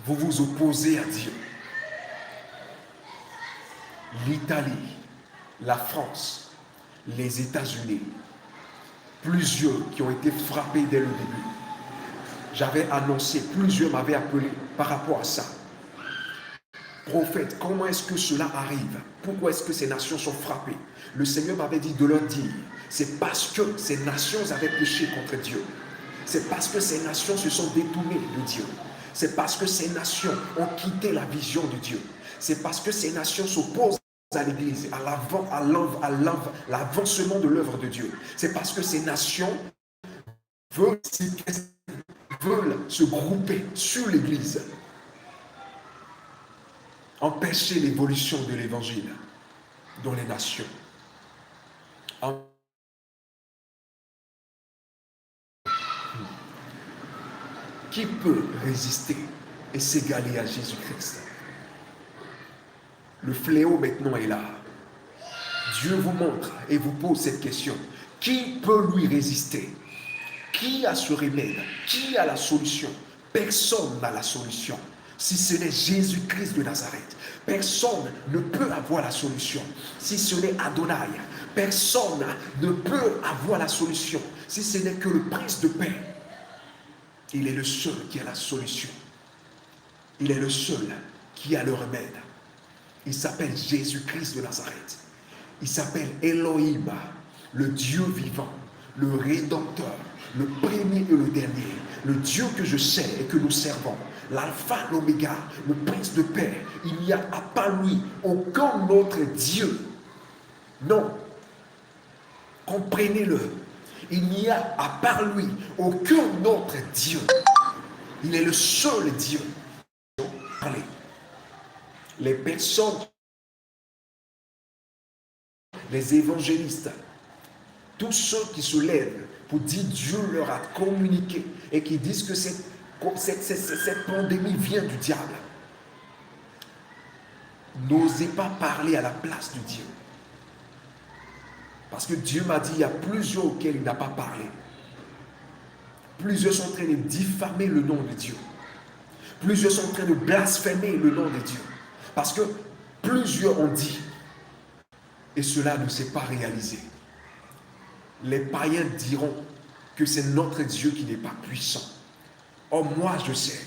Vous vous opposez à Dieu. L'Italie, la France, les États-Unis, plusieurs qui ont été frappés dès le début. J'avais annoncé, plusieurs m'avaient appelé par rapport à ça. Prophète, comment est-ce que cela arrive? Pourquoi est-ce que ces nations sont frappées? Le Seigneur m'avait dit de leur dire, c'est parce que ces nations avaient péché contre Dieu. C'est parce que ces nations se sont détournées de Dieu. C'est parce que ces nations ont quitté la vision de Dieu. C'est parce que ces nations s'opposent à l'Église, à l'avancement de l'œuvre de Dieu. C'est parce que ces nations veulent se grouper sur l'Église, empêcher l'évolution de l'Évangile dans les nations. Qui peut résister et s'égaler à Jésus-Christ? Le fléau maintenant est là. Dieu vous montre et vous pose cette question. Qui peut lui résister? Qui a ce remède? Qui a la solution? Personne n'a la solution. Si ce n'est Jésus-Christ de Nazareth, personne ne peut avoir la solution. Si ce n'est Adonai, personne ne peut avoir la solution. Si ce n'est que le Prince de paix, il est le seul qui a la solution. Il est le seul qui a le remède. Il s'appelle Jésus-Christ de Nazareth. Il s'appelle Elohim, le Dieu vivant, le Rédempteur, le premier et le dernier, le Dieu que je sais et que nous servons, l'alpha, l'oméga, le Prince de paix. Il n'y a à part lui aucun autre Dieu. Non. Comprenez-le. Il n'y a à part lui aucun autre Dieu. Il est le seul Dieu. Les personnes, les évangélistes, tous ceux qui se lèvent pour dire Dieu leur a communiqué et qui disent que cette pandémie vient du diable, n'osez pas parler à la place de Dieu. Parce que Dieu m'a dit, il y a plusieurs auxquels il n'a pas parlé. Plusieurs sont en train de diffamer le nom de Dieu. Plusieurs sont en train de blasphémer le nom de Dieu. Parce que plusieurs ont dit, et cela ne s'est pas réalisé. Les païens diront que c'est notre Dieu qui n'est pas puissant. Or moi je sais,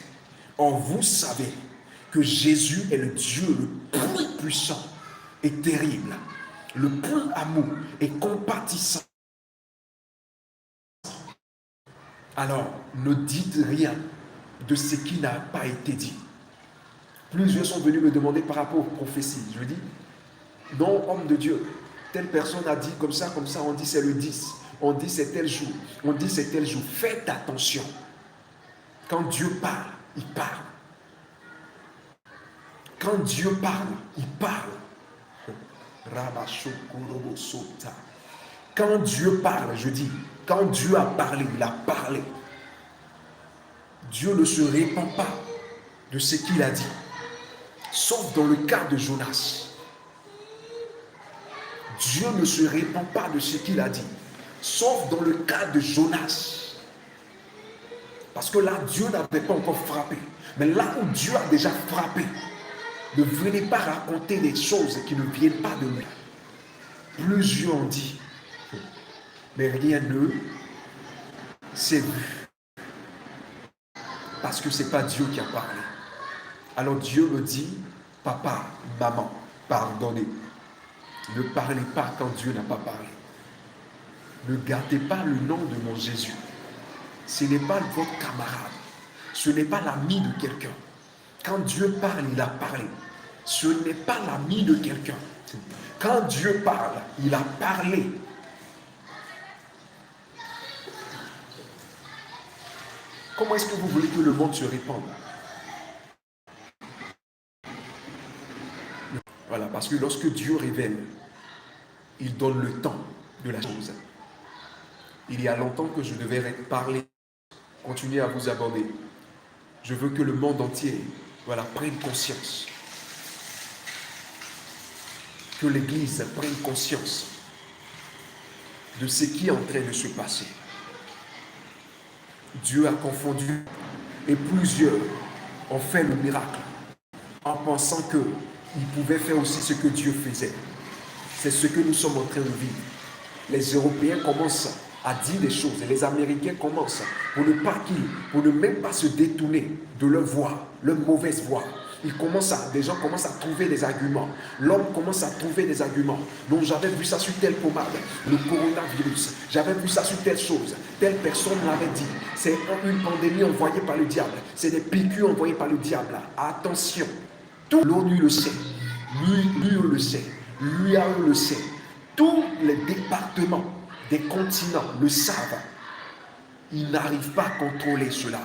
or vous savez que Jésus est le Dieu le plus puissant et terrible, le plus amour et compatissant. Alors, ne dites rien de ce qui n'a pas été dit. Plusieurs sont venus me demander par rapport aux prophéties. Je dis, non, homme de Dieu, telle personne a dit comme ça, on dit c'est le 10, on dit c'est tel jour, on dit c'est tel jour. Faites attention. Quand Dieu parle, il parle. Quand Dieu parle, il parle. Quand Dieu parle, je dis, quand Dieu a parlé, il a parlé. Dieu ne se répand pas de ce qu'il a dit, sauf dans le cas de Jonas. Dieu ne se répand pas de ce qu'il a dit, sauf dans le cas de Jonas. Parce que là, Dieu n'avait pas encore frappé. Mais là où Dieu a déjà frappé, ne venez pas raconter des choses qui ne viennent pas de lui. Plusieurs ont dit, mais rien ne s'est vu. Parce que ce n'est pas Dieu qui a parlé. Alors Dieu me dit, papa, maman, pardonnez. Ne parlez pas quand Dieu n'a pas parlé. Ne gardez pas le nom de mon Jésus. Ce n'est pas votre camarade. Ce n'est pas l'ami de quelqu'un. Quand Dieu parle, il a parlé. Ce n'est pas l'ami de quelqu'un. Quand Dieu parle, il a parlé. Comment est-ce que vous voulez que le monde se répande? Voilà, parce que lorsque Dieu révèle, il donne le temps de la chose. Il y a longtemps que je devais parler, continuer à vous aborder. Je veux que le monde entier voilà, prenne conscience. Que l'Église prenne conscience de ce qui est en train de se passer. Dieu a confondu et plusieurs ont fait le miracle en pensant qu'ils pouvaient faire aussi ce que Dieu faisait. C'est ce que nous sommes en train de vivre. Les Européens commencent à dire des choses et les Américains commencent pour ne même pas se détourner de leur voix, leur mauvaise voix. Des gens commencent à trouver des arguments. L'homme commence à trouver des arguments. Donc j'avais vu ça sur telle pommade, le coronavirus. J'avais vu ça sur telle chose. Telle personne l'avait dit. C'est une pandémie envoyée par le diable. C'est des piqûres envoyées par le diable. Attention, tout l'ONU le sait. L'UE le sait. L'UAE le sait. Tous les départements des continents le savent. Ils n'arrivent pas à contrôler cela.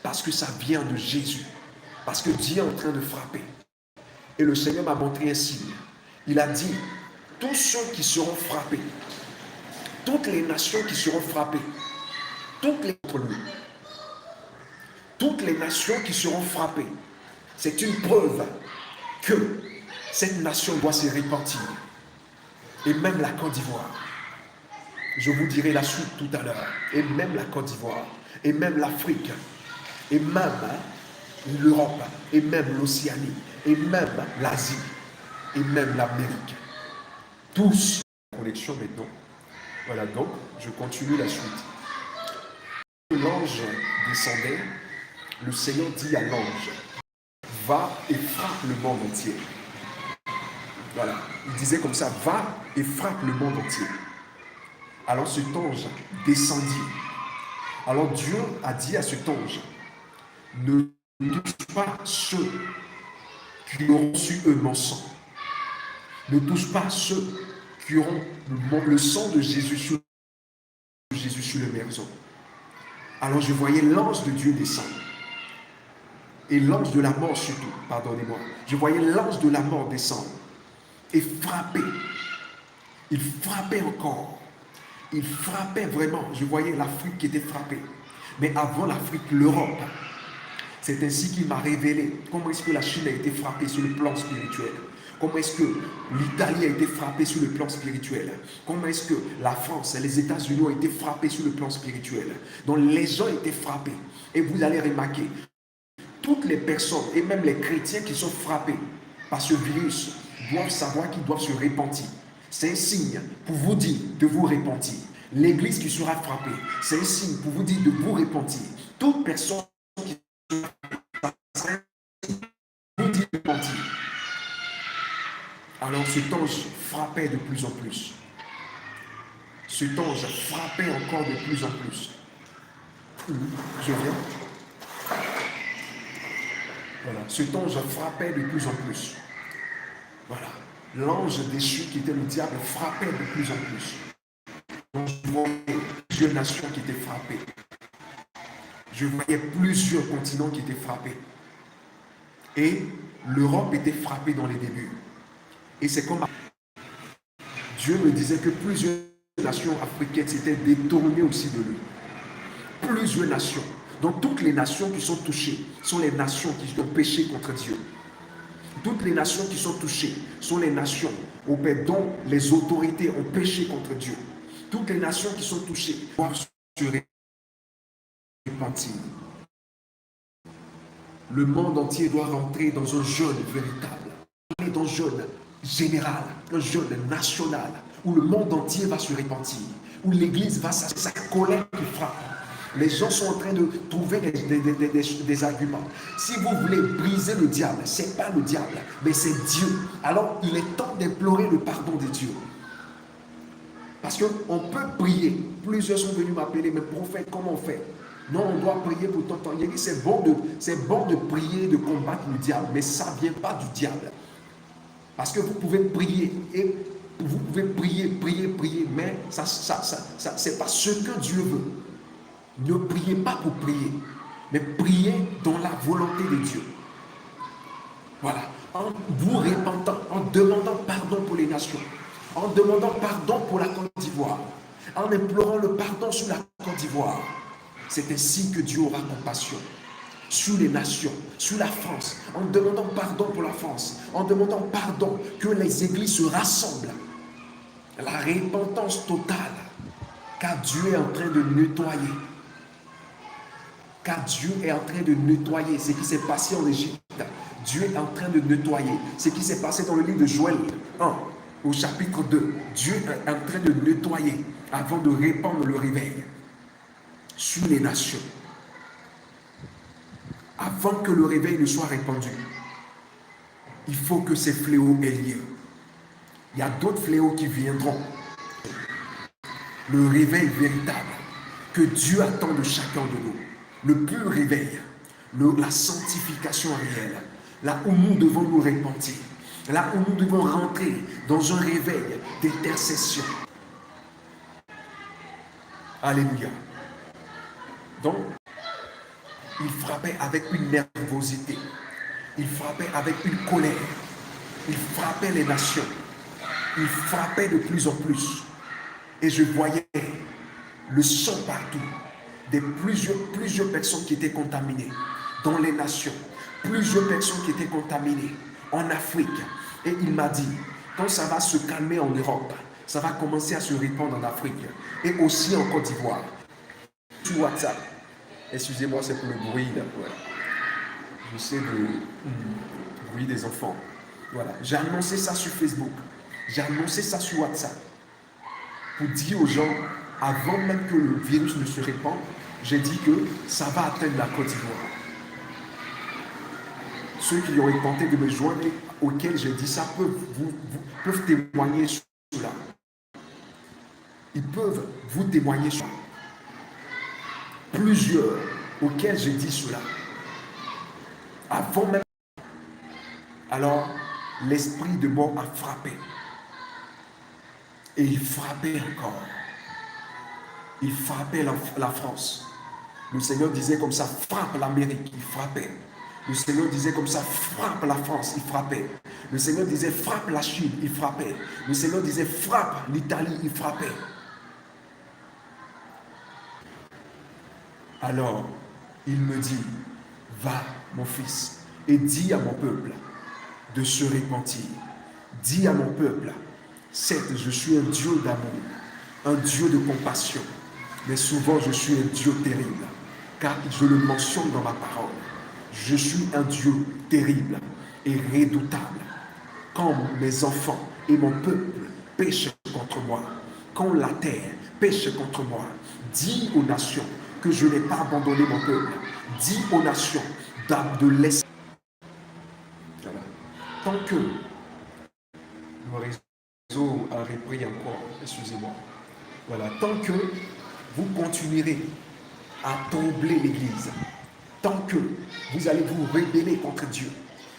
Parce que ça vient de Jésus. Parce que Dieu est en train de frapper. Et le Seigneur m'a montré un signe. Il a dit, tous ceux qui seront frappés, toutes les nations qui seront frappées, toutes les nations qui seront frappées, c'est une preuve que cette nation doit se repentir. Et même la Côte d'Ivoire. Je vous dirai la suite tout à l'heure. Et même la Côte d'Ivoire. Et même l'Afrique. Et même l'Europe, et même l'Océanie, et même l'Asie, et même l'Amérique. Tous. Connexion maintenant. Voilà, donc, je continue la suite. L'ange descendait, le Seigneur dit à l'ange, va et frappe le monde entier. Voilà, il disait comme ça, va et frappe le monde entier. Alors cet ange descendit. Alors Dieu a dit à cet ange, ne touche pas ceux qui auront su eux mon sang. Ne touche pas ceux qui auront le sang de Jésus sur le berceau. Alors je voyais l'ange de Dieu descendre. Et l'ange de la mort surtout, pardonnez-moi. Je voyais l'ange de la mort descendre et frapper. Il frappait encore. Il frappait vraiment. Je voyais l'Afrique qui était frappée. Mais avant l'Afrique, l'Europe. C'est ainsi qu'il m'a révélé comment est-ce que la Chine a été frappée sur le plan spirituel. Comment est-ce que l'Italie a été frappée sur le plan spirituel. Comment est-ce que la France et les États-Unis ont été frappés sur le plan spirituel. Donc les gens étaient frappés. Et vous allez remarquer, toutes les personnes et même les chrétiens qui sont frappés par ce virus doivent savoir qu'ils doivent se repentir. C'est un signe pour vous dire de vous repentir. L'église qui sera frappée, c'est un signe pour vous dire de vous repentir. Toute personne qui vous dit de repentir. Alors cet ange frappait de plus en plus. Cet ange frappait encore de plus en plus. Je viens. Voilà. Cet ange frappait de plus en plus. Voilà. L'ange déchu qui était le diable frappait de plus en plus. Donc je voyais plusieurs nations qui étaient frappées. Je voyais plusieurs continents qui étaient frappés. Et l'Europe était frappée dans les débuts. Et c'est comme Dieu me disait que plusieurs nations africaines s'étaient détournées aussi de lui. Plusieurs nations. Donc toutes les nations qui sont touchées sont les nations qui ont péché contre Dieu. Toutes les nations qui sont touchées sont les nations dont les autorités ont péché contre Dieu. Toutes les nations qui sont touchées doivent se repentir. Le monde entier doit rentrer dans un jeûne véritable. Dans un jeûne général, un jeûne national, où le monde entier va se repentir, où l'Église va sa colère qui frappe. Les gens sont en train de trouver des arguments. Si vous voulez briser le diable, ce n'est pas le diable, mais c'est Dieu. Alors, il est temps d'implorer le pardon de Dieu. Parce qu'on peut prier. Plusieurs sont venus m'appeler, mais prophète, comment on fait? Non, on doit prier pour ton temps. Il dit, c'est bon de prier, de combattre le diable, mais ça ne vient pas du diable. Parce que vous pouvez prier, et vous pouvez prier, mais ça c'est pas ce que Dieu veut. Ne priez pas pour prier, mais priez dans la volonté de Dieu. Voilà. En vous repentant, en demandant pardon pour les nations, en demandant pardon pour la Côte d'Ivoire, en implorant le pardon sur la Côte d'Ivoire. C'est ainsi que Dieu aura compassion. sur les nations, sur la France, en demandant pardon pour la France, en demandant pardon que les églises se rassemblent. La repentance totale, car Dieu est en train de nettoyer. Car Dieu est en train de nettoyer ce qui s'est passé en Égypte. Dieu est en train de nettoyer ce qui s'est passé dans le livre de Joël 1, au chapitre 2. Dieu est en train de nettoyer avant de répandre le réveil sur les nations. Avant que le réveil ne soit répandu, il faut que ces fléaux aient lieu. Il y a d'autres fléaux qui viendront. Le réveil véritable que Dieu attend de chacun de nous. Le pur réveil, la sanctification réelle, là où nous devons nous repentir, là où nous devons rentrer dans un réveil d'intercession. Alléluia. Donc, il frappait avec une nervosité, il frappait avec une colère, il frappait les nations, il frappait de plus en plus. Et je voyais le sang partout, de plusieurs personnes qui étaient contaminées dans les nations, plusieurs personnes qui étaient contaminées en Afrique. Et il m'a dit, quand ça va se calmer en Europe, ça va commencer à se répandre en Afrique et aussi en Côte d'Ivoire. Sur WhatsApp, excusez-moi, c'est pour le bruit là. Voilà. Je sais le bruit des enfants. Voilà. J'ai annoncé ça sur Facebook, j'ai annoncé ça sur WhatsApp pour dire aux gens, avant même que le virus ne se répande, j'ai dit que ça va atteindre la Côte d'Ivoire. Ceux qui ont tenté de me joindre, auxquels j'ai dit ça, peuvent témoigner sur cela. Ils peuvent vous témoigner sur cela. Plusieurs auxquels j'ai dit cela. Avant même. Alors, l'esprit de mort a frappé. Et il frappait encore. Il frappait la France. Le Seigneur disait comme ça, frappe l'Amérique, il frappait. Le Seigneur disait comme ça, frappe la France, il frappait. Le Seigneur disait, frappe la Chine, il frappait. Le Seigneur disait, frappe l'Italie, il frappait. Alors, il me dit, va mon fils, et dis à mon peuple de se repentir. Dis à mon peuple, certes, je suis un Dieu d'amour, un Dieu de compassion, mais souvent je suis un Dieu terrible, car je le mentionne dans ma parole. Je suis un Dieu terrible et redoutable. Quand mes enfants et mon peuple péchent contre moi, quand la terre pêche contre moi, dis aux nations que je n'ai pas abandonné mon peuple. Dis aux nations de laisser. Voilà. Tant que le réseau a repris encore, excusez-moi. Voilà, tant que vous continuerez à troubler l'Église, tant que vous allez vous rebeller contre Dieu,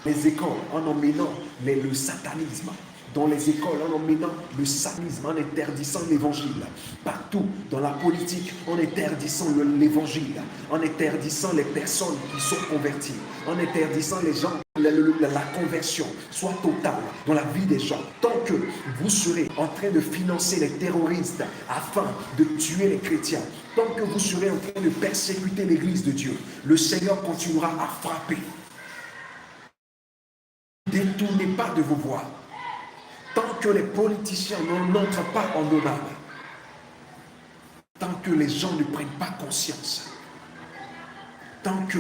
les écoles en emmenant le satanisme, dans les écoles en emmenant le satanisme, en interdisant l'évangile, partout dans la politique, en interdisant l'évangile, en interdisant les personnes qui sont converties, en interdisant les gens, la conversion soit totale dans la vie des gens. Tant que vous serez en train de financer les terroristes afin de tuer les chrétiens, tant que vous serez en train de persécuter l'église de Dieu, le Seigneur continuera à frapper. Ne détournez pas de vos voies. Tant que les politiciens n'entrent pas en nos âmes, tant que les gens ne prennent pas conscience, tant que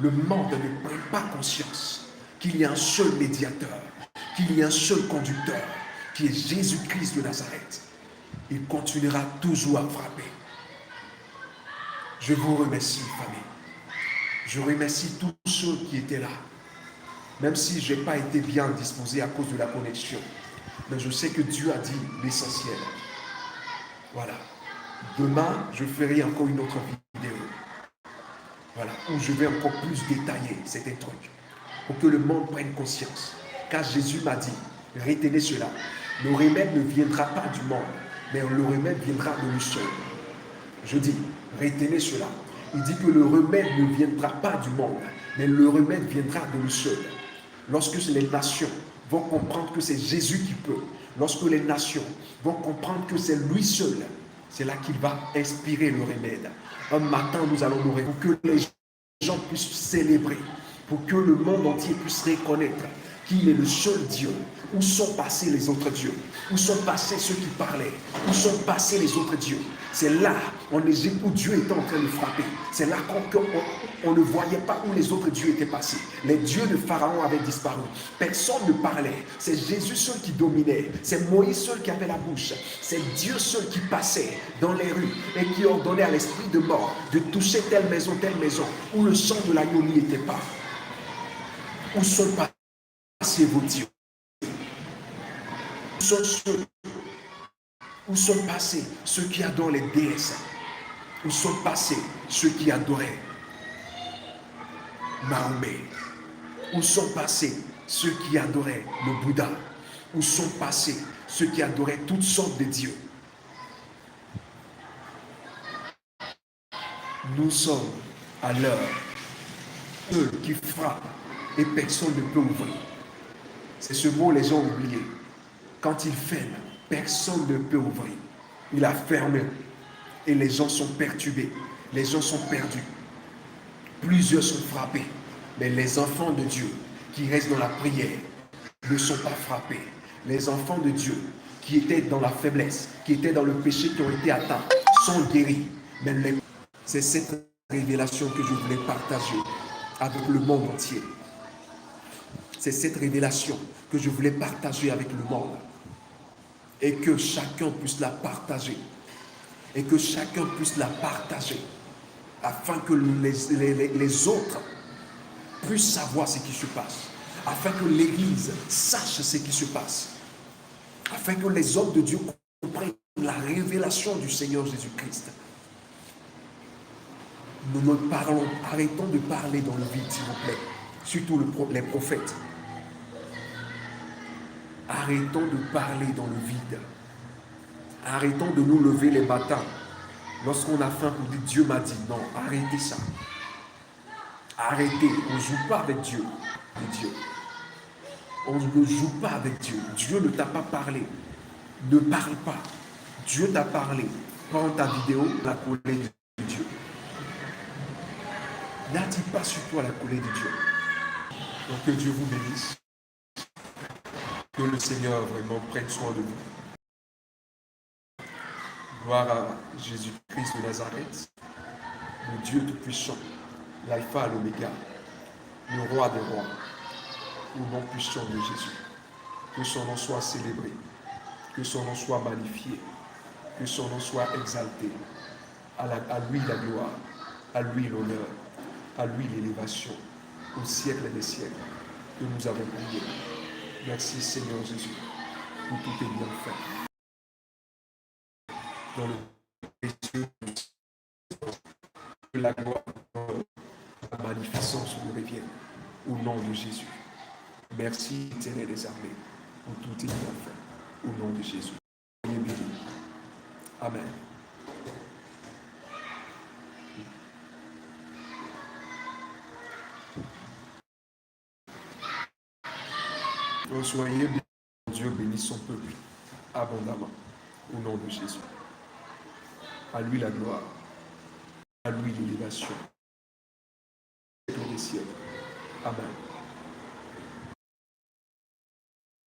le monde ne prenne pas conscience qu'il y a un seul médiateur, qu'il y a un seul conducteur, qui est Jésus-Christ de Nazareth, il continuera toujours à frapper. Je vous remercie, famille. Je remercie tous ceux qui étaient là, même si je n'ai pas été bien disposé à cause de la connexion. Mais je sais que Dieu a dit l'essentiel. Voilà. Demain, je ferai encore une autre vidéo. Voilà. Où je vais encore plus détailler certains trucs. Pour que le monde prenne conscience. Car Jésus m'a dit, retenez cela. Le remède ne viendra pas du monde, mais le remède viendra de lui seul. Je dis, retenez cela. Il dit que le remède ne viendra pas du monde, mais le remède viendra de lui seul. Lorsque les nations vont comprendre que c'est Jésus qui peut, lorsque les nations vont comprendre que c'est lui seul, c'est là qu'il va inspirer le remède. Un matin, nous allons nous réveiller, que les gens puissent célébrer, pour que le monde entier puisse reconnaître qu'il est le seul Dieu. Où sont passés les autres dieux? Où sont passés ceux qui parlaient? Où sont passés les autres dieux? C'est là, en Égypte, où Dieu était en train de frapper. C'est là qu'on ne voyait pas où les autres dieux étaient passés. Les dieux de Pharaon avaient disparu. Personne ne parlait. C'est Jésus seul qui dominait. C'est Moïse seul qui avait la bouche. C'est Dieu seul qui passait dans les rues et qui ordonnait à l'esprit de mort de toucher telle maison, où le sang de l'agneau n'y était pas. Où sont passés vos dieux? Où sont passés ceux qui adorent les déesses? Où sont passés ceux qui adoraient Mahomet? Où sont passés ceux qui adoraient le Bouddha? Où sont passés ceux qui adoraient toutes sortes de dieux? Nous sommes à l'heure seul qui frappe et personne ne peut ouvrir. C'est ce mot les gens ont oublié. Quand il ferme, personne ne peut ouvrir. Il a fermé et les gens sont perturbés. Les gens sont perdus. Plusieurs sont frappés. Mais les enfants de Dieu qui restent dans la prière ne sont pas frappés. Les enfants de Dieu qui étaient dans la faiblesse, qui étaient dans le péché, qui ont été atteints, sont guéris. Mais c'est cette révélation que je voulais partager avec le monde entier. C'est cette révélation que je voulais partager avec le monde. Et que chacun puisse la partager. Et que chacun puisse la partager. Afin que les autres puissent savoir ce qui se passe. Afin que l'Église sache ce qui se passe. Afin que les hommes de Dieu comprennent la révélation du Seigneur Jésus-Christ. Nous ne parlons, arrêtons de parler dans le vide, s'il vous plaît. Surtout les prophètes. Arrêtons de parler dans le vide. Arrêtons de nous lever les matins lorsqu'on a faim pour dire Dieu m'a dit. Non, arrêtez ça. Arrêtez. On ne joue pas avec Dieu. On ne joue pas avec Dieu. Dieu ne t'a pas parlé. Ne parle pas. Dieu t'a parlé. Prends ta vidéo, la colère de Dieu. N'attire pas sur toi la colère de Dieu. Donc que Dieu vous bénisse. Que le Seigneur vraiment prenne soin de vous. Gloire à Jésus-Christ de Nazareth, le Dieu Tout-Puissant, l'Alpha et l'Oméga, le Roi des Rois, au nom puissant de Jésus. Que son nom soit célébré, que son nom soit magnifié, que son nom soit exalté. À lui la gloire, à lui l'honneur, à lui l'élévation, au siècle des siècles que nous avons prié. Merci Seigneur Jésus, pour tout est bien fait. Dans le précieux, que la gloire, la magnificence nous revienne. Au nom de Jésus. Merci Éternel des armées, pour tout est bien fait. Au nom de Jésus. Soyez bénis. Amen. Soyez bénis. Dieu bénisse son peuple abondamment. Au nom de Jésus. À lui la gloire. À lui l'élévation. Amen.